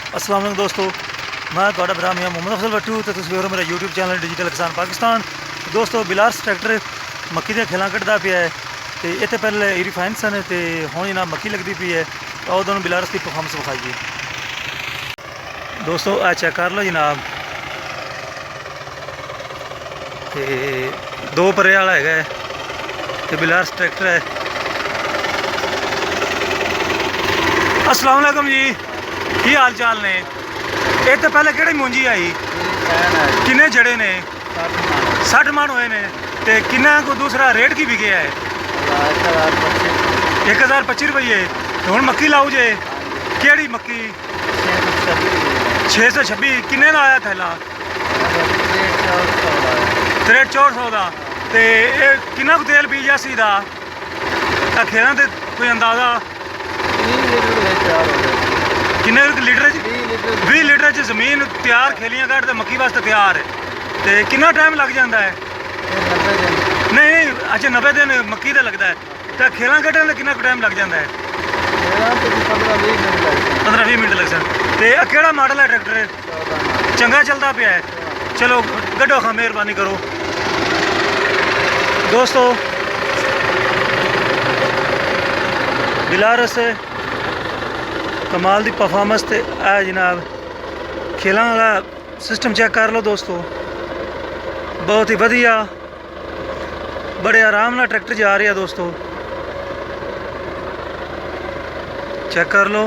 अस्सलाम वालेकुम दोस्तों, मैं तुहाडा भरा मियां मोहम्मद अफजल भट्टू तो तुसीं वेख रहे हो मेरा यूट्यूब चैनल डिजिटल किसान पाकिस्तान। दोस्तों बिलार्स ट्रैक्टर मक्की दी खेलां कढ़दा पिया है तो इत्थे पहले ईरी फाइन सन तो हुण जनाब मक्की लगती पई है तो उन्होंने बिलार्स की परफॉर्मेंस विखाइए। दोस्तों आ चेक कर लो जनाब, तो दो परे वाला है तो बिलार्स ट्रैक्टर है। अस्सलाम वालेकुम जी, की हाल चाल ने? ये तो पहले कि मुंजी आई किन्ने जड़े ने? 60 मन हुए ने तो किन्ना को दूसरा रेट की बिके है? 1025 रुपये। तो हूँ मक्की लाऊ जे केड़ी मक्की? 626। किन्ने का आया थैला? 6300 का। तो किन्ना को तेल पी जैसी का खेलों तो कोई अंदाजा किन्ने लीटर? 20 लीटर जमीन तैयार खेलियां कट तो मक्की वास्ते तैयार है। तो कितना टाइम लग जाता है? नहीं नहीं, अच्छा 90 दिन मक्की का लगता है तो खेल कट्टन का कितना टाइम लग जाता है? 15-20 मिनट लग सकते। तो केड़ा मॉडल है ट्रैक्टर? चंगा चलता पाया है? चलो कड्डो खा, मेहरबानी करो। दोस्तों बिलारस कमाल दी परफॉर्मेंस ते है जनाब, खेलों वाला सिस्टम चेक कर लो दोस्तों, बहुत ही वधिया, बड़े आराम नाल ट्रैक्टर जा रहा है दोस्तों, चेक कर लो।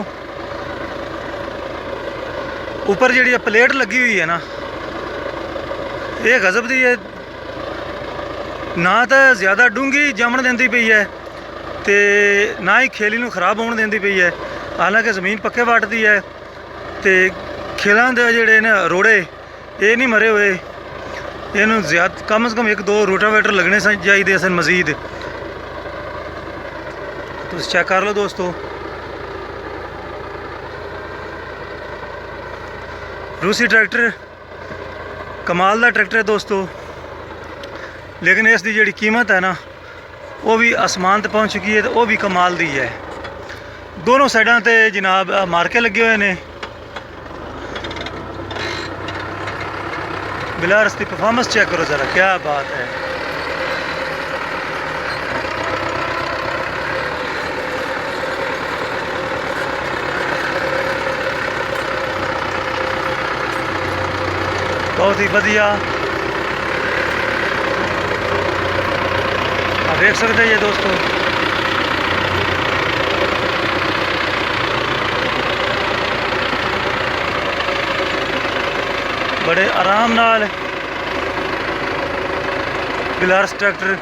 ऊपर जी प्लेट लगी हुई है ना, ये गजब दी है, ना तो ज़्यादा डूंगी जमन देंदी पई है तो ना ही खेली नूं खराब होने देंदी पई है। हालांकि ज़मीन पक्के वटदी है तो खेलों के जोड़े ने रोड़े ये नहीं मरे हुए, इनू ज्यादा कम से कम 1-2 रोटावेटर लगने चाहिए सन मजीद। तो चेक कर लो दोस्तों, रूसी ट्रैक्टर कमाल का ट्रैक्टर है दोस्तों, लेकिन इसकी जी कीमत है ना वो भी आसमान तक पहुँच चुकी है, तो वह भी कमाल दी है। दोनों साइडों ते जनाब मार्के लगे हुए हैं। बिलारस की परफॉर्मेंस चेक करो ज़रा, क्या बात है। बहुत ही बढ़िया, आप देख सकते हैं ये दोस्तों, बड़े आराम नाल बिलारस ट्रैक्टर।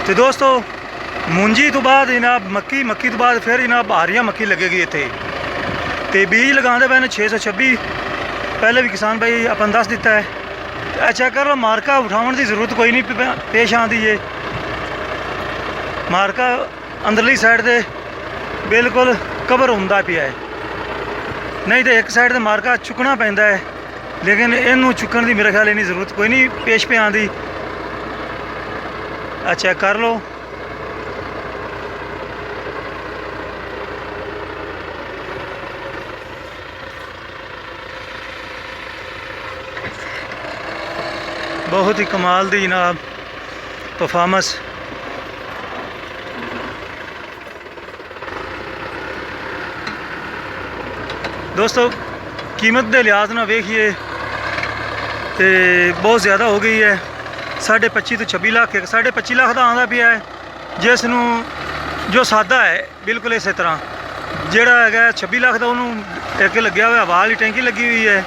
तो दोस्तों मुंजी तो बाद जनाब मक्की तो बाद फिर जनाब हारिया मक्की लगेगी इत्थे, तो बीज लगाते पे 626 पहले भी किसान भाई अपन दस दिता है। चेक कर लो, मार्का उठाने की जरूरत कोई नहीं पेश आती है, मार्का अंदरली साइड से बिल्कुल कवर होंदा पिया है, नहीं तो एक साइड से मार्का चुकना पैंदा है, लेकिन इनू चुकन की मेरे ख्याल इन्नी जरूरत कोई नहीं पेश पे आती। चेक कर लो, बहुत ही कमाल दी जनाब परफॉर्मेंस। दोस्तों कीमत के लिहाज ना वेखिए तो बहुत ज़्यादा हो गई है, 25.5 तो 26 लाख है, 25.5 लाख का आंदा पिया है, जिसनू जो सादा है बिल्कुल इस तरह जोड़ा है 26 लाख का उन्होंने एक लग्या हुआ, हवा वाली टैंकी लगी हुई है,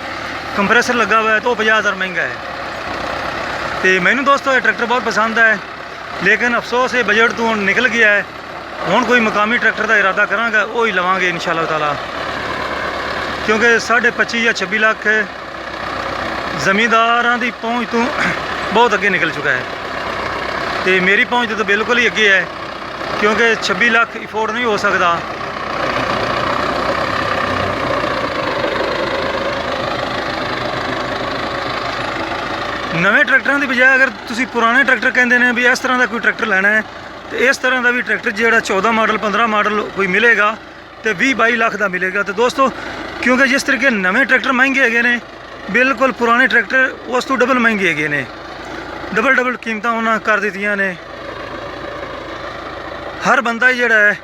कंप्रेसर लगा हुआ है, तो 50,000 महंगा है। तो मैनू दोस्तों ये ट्रैक्टर बहुत पसंद है, लेकिन अफसोस ये बजट तो हुण निकल गया है, हुण कोई मकामी ट्रैक्टर का इरादा करांगा वो ही लवांगे इंशाअल्लाह ताला, क्योंकि 25.5 या 26 लाख जमींदारां दी पहुँच तो बहुत अगे निकल चुका है, तो मेरी पहुँच तो बिल्कुल ही अगे है, क्योंकि 26 लाख अफोर्ड नहीं हो सकता। नवे ट्रैक्टरों की बजाय अगर तुसी पुराने ट्रैक्टर कहते हैं भी इस तरह का कोई ट्रैक्टर लेना है तो इस तरह का भी ट्रैक्टर जो 14 मॉडल 15 मॉडल कोई मिलेगा तो 20-22 लाख का मिलेगा। तो दोस्तों क्योंकि जिस तरीके नवे ट्रैक्टर महंगे है ने, बिल्कुल पुराने ट्रैक्टर उस तो डबल महंगे है ने, डबल कीमत उन्होंने कर दित्तियां ने। हर बंदा ही जिहड़ा है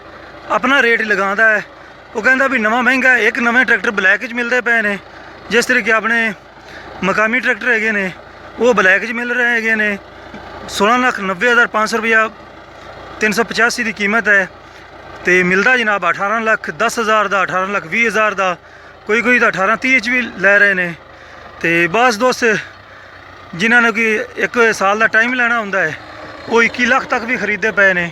अपना रेट लगाता है, वो कहता भी नवा महंगा है। एक नवे ट्रैक्टर ब्लैक मिलते पे ने, जिस तरीके अपने मकामी ट्रैक्टर है ने वो ब्लैक मिल रहे हैं ने। 16,90,500 रुपया 385 की कीमत है, तो मिलता जनाब 18,10,000 का, 18,20,000 का, कोई तो 18,30 भी लै रहे हैं। तो बस दोस्त जिन्होंने कि 1 साल का टाइम लेना होंगे है वो 21 लाख तक भी खरीदे पे ने।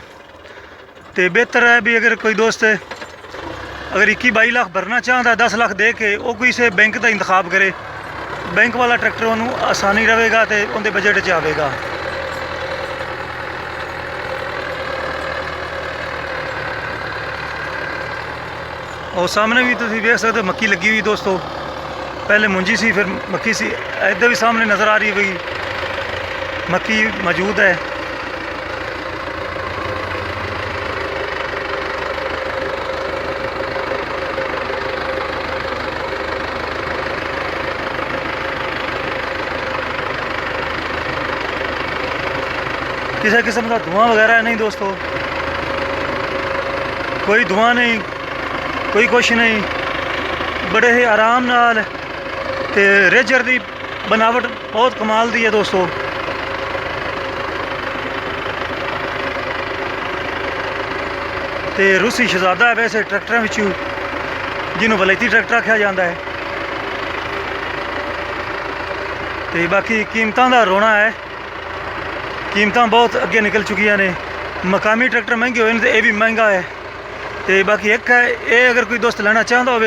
तो बेहतर है भी अगर कोई दोस्त अगर 21-22 लाख भरना चाहता है 10 लाख दे के, वो कोई से बैंक का इंतखाब करे, बैंक वाला ट्रैक्टर उन्होंने आसानी रहेगा तो उनके बजट च आएगा। और सामने भी तुम देख सकते हो मक्की लगी हुई दोस्तों, पहले मुंजी सी फिर मक्की सी, इधर भी सामने नज़र आ रही है भाई मक्की मौजूद है। किसी किस्म का धुआं वगैरह नहीं दोस्तों, कोई धुआं नहीं, कोई कुछ नहीं, बड़े ही आराम नाल। ते रेजर की बनावट बहुत कमाल दी है दोस्तों। ते रूसी शहजादा है वैसे ट्रैक्टर विचू, जिन्होंने वलैती ट्रैक्टर आख्या जाता है। तो बाकी कीमतों का रोना है, कीमत बहुत अगे निकल चुकिया ने। मकामी ट्रैक्टर महंगे हुए तो यह भी महंगा है। तो बाकी एक है ये अगर कोई दोस्त लेना चाहता हो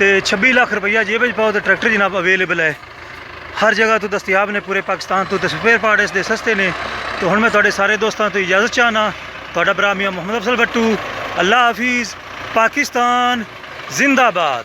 तो 26 लाख रुपया जेब में पाओ तो ट्रैक्टर जनाब अवेलेबल है, हर जगह तो दस्तियाब ने पूरे पाकिस्तान तो स्पेयर पार्ट इसके सस्ते ने। तो हुण मैं तुहाडे सारे दोस्तों तो इजाज़त चाहना, तुहाडा भरा मियां मोहम्मद अफजल भट्टू। अल्लाह हाफिज़, पाकिस्तान जिंदाबाद।